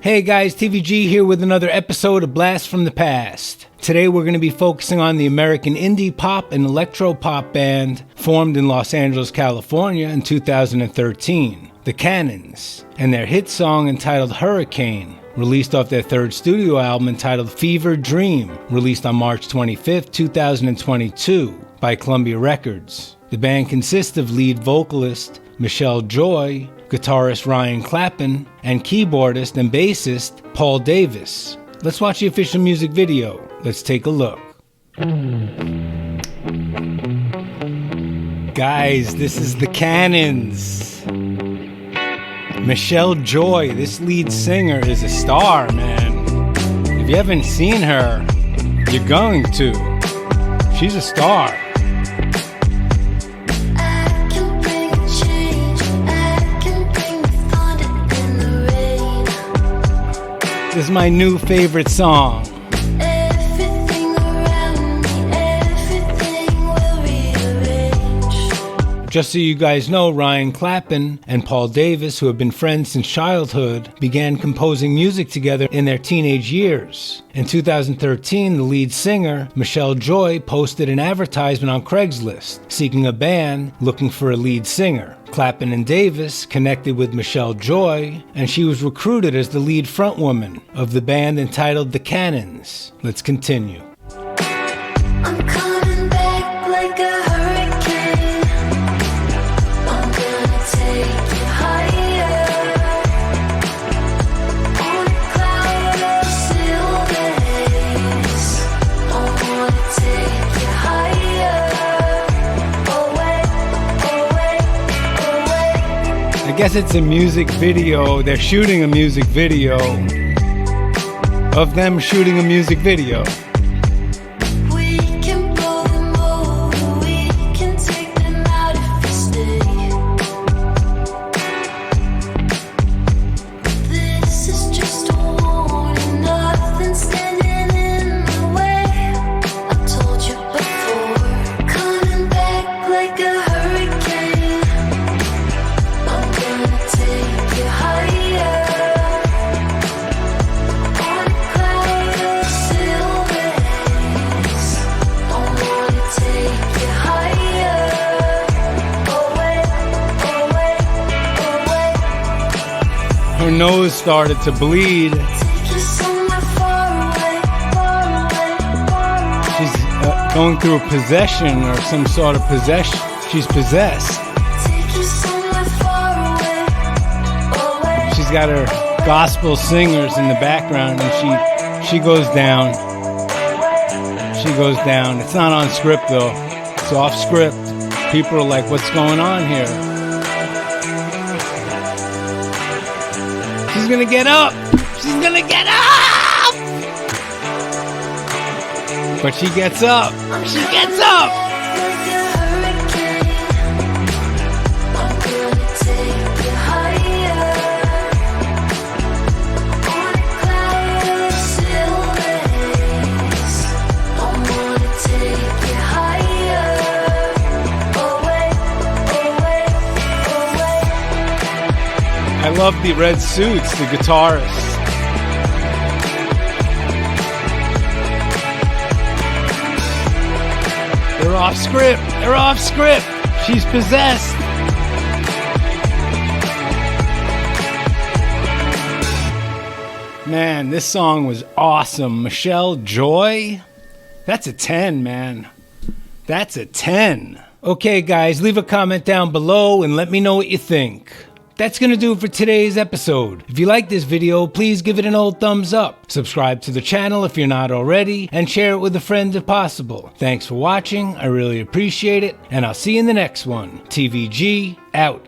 Hey guys, TVG here with another episode of Blast from the Past. Today we're going to be focusing on the American indie pop and electro pop band formed in Los Angeles, California in 2013, The Cannons, and their hit song entitled Hurricane, released off their third studio album entitled Fever Dream, released on March 25, 2022 by Columbia Records. The band consists of lead vocalist Michelle Joy, guitarist Ryan Clappin, and keyboardist and bassist Paul Davis. Let's watch the official music video. Let's take a look. Guys, this is The Cannons. Michelle Joy, this lead singer, is a star, man. If you haven't seen her, you're going to. She's a star. This is my new favorite song. Just so you guys know, Ryan Clappin and Paul Davis, who have been friends since childhood, began composing music together in their teenage years. In 2013, the lead singer, Michelle Joy, posted an advertisement on Craigslist seeking a band looking for a lead singer. Clappin and Davis connected with Michelle Joy, and she was recruited as the lead frontwoman of the band entitled The Cannons. Let's continue. I'm coming back like a hurricane. I'm gonna take you higher. On a cloud of silver haze. I wanna take you higher. Away, away, away. I guess it's a music video. They're shooting a music video of them shooting a music video. We can blow them over, we can take them out if we stay. This is just a warning, nothing standing in the way. I told you before, coming back like a hurricane. I'm gonna take you higher. On a cloud of silver haze. I wanna take you higher. Away, away, away. Her nose started to bleed. Take you somewhere far away, far away, far away. She's going through a possession or some sort of possession. She's possessed. Take you somewhere far away, away. She's got her gospel singers in the background, and she goes down. She goes down. It's not on script though. It's off script. People are like, what's going on here? She's gonna get up. She's gonna get up. But she gets up. She gets up. Like a hurricane. I'm gonna take you higher. On a cloud of silver haze. I wanna take you higher. Away, away, away. I love the red suits, the guitarists. They're off script. They're off script. She's possessed. Man, this song was awesome. Michelle Joy? That's a 10, man. That's a 10. Okay, guys, leave a comment down below and let me know what you think. That's going to do it for today's episode. If you like this video, please give it an old thumbs up. Subscribe to the channel if you're not already, and share it with a friend if possible. Thanks for watching. I really appreciate it, and I'll see you in the next one. TVG out.